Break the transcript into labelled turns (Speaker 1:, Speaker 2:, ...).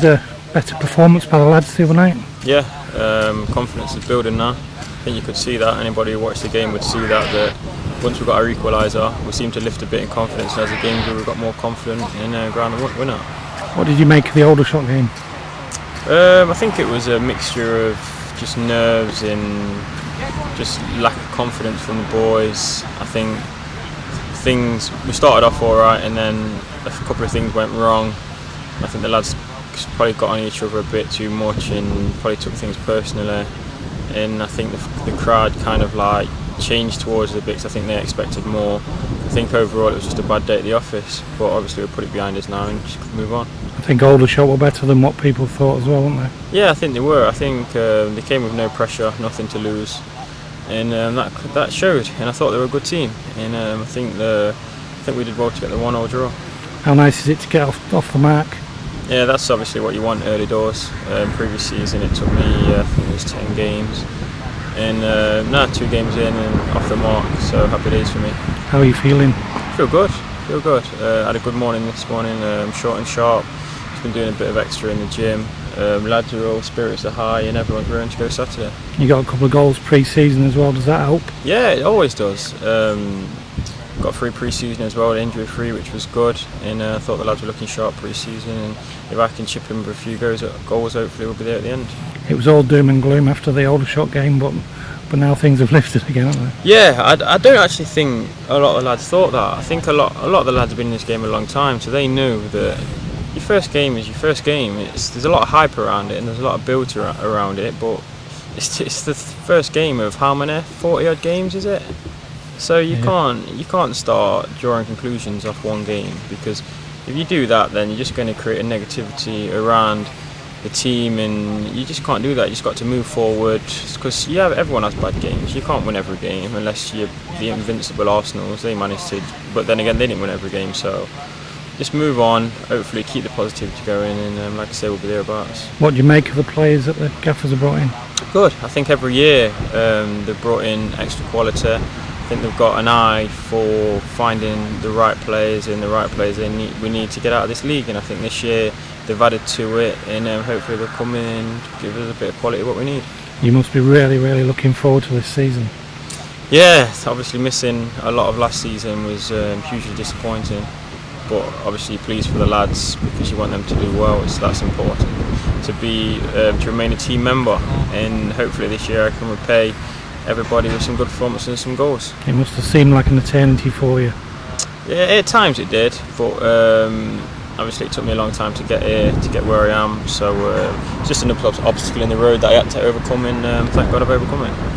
Speaker 1: was a better performance by the lads the other night.
Speaker 2: Yeah, confidence is building now. I think you could see that. Anybody who watched the game would see that once we got our equaliser, we seemed to lift a bit in confidence, and as the game grew we got more confident in ground the winner.
Speaker 1: What did you make of the Aldershot game?
Speaker 2: I think it was a mixture of just nerves and just lack of confidence from the boys. I think we started off alright and then a couple of things went wrong. I think the lads probably got on each other a bit too much and probably took things personally, and I think the crowd kind of like changed towards the bits. I think they expected more. I think overall it was just a bad day at the office, but obviously we'll put it behind us now and just move on.
Speaker 1: I think Aldershot were better than what people thought as well, weren't they?
Speaker 2: Yeah, I think they were. I think they came with no pressure, nothing to lose, and that showed. And I thought they were a good team, and I think we did well to get the 1-1 draw.
Speaker 1: How nice is it to get off the mark?
Speaker 2: Yeah, that's obviously what you want early doors. Previous season it took me, I think it was 10 games, and now 2 games in and off the mark, so happy days for me.
Speaker 1: How are you feeling?
Speaker 2: Feel good. Had a good morning this morning, short and sharp. Just been doing a bit of extra in the gym. Lads are all, spirits are high, and everyone's ready to go Saturday.
Speaker 1: You got a couple of goals pre-season as well, does that help?
Speaker 2: Yeah, it always does. Got 3 pre-season as well, injury free, which was good, and I thought the lads were looking sharp pre-season, and if I can chip in with a few goals, hopefully we'll be there at the end. It
Speaker 1: was all doom and gloom after the Aldershot game, but now things have lifted again, haven't they?
Speaker 2: Yeah, I don't actually think a lot of the lads thought that. I think a lot of the lads have been in this game a long time, so they knew that your first game is your first game. There's a lot of hype around it and there's a lot of build around it, but it's the first game of how many? 40 odd games, is it? So you can't start drawing conclusions off one game, because if you do that then you're just going to create a negativity around the team, and you just can't do that. You just got to move forward, because everyone has bad games. You can't win every game unless you're the invincible Arsenals. They managed to, but then again they didn't win every game, so just move on, hopefully keep the positivity going, and like I say, we'll be thereabouts.
Speaker 1: What do you make of the players that the gaffers have brought in?
Speaker 2: Good. I think every year they've brought in extra quality. I think they've got an eye for finding the right players and the right players we need to get out of this league, and I think this year they've added to it, and hopefully they'll come in and give us a bit of quality what we need.
Speaker 1: You must be really looking forward to this season.
Speaker 2: Yeah, obviously missing a lot of last season was hugely disappointing, but obviously pleased for the lads, because you want them to do well. That's important to remain a team member, and hopefully this year I can repay everybody with some good performances and some goals.
Speaker 1: It must have seemed like an eternity for you.
Speaker 2: Yeah, at times it did, but obviously it took me a long time to get here, to get where I am, so it's just another obstacle in the road that I had to overcome, and thank God I've overcome it.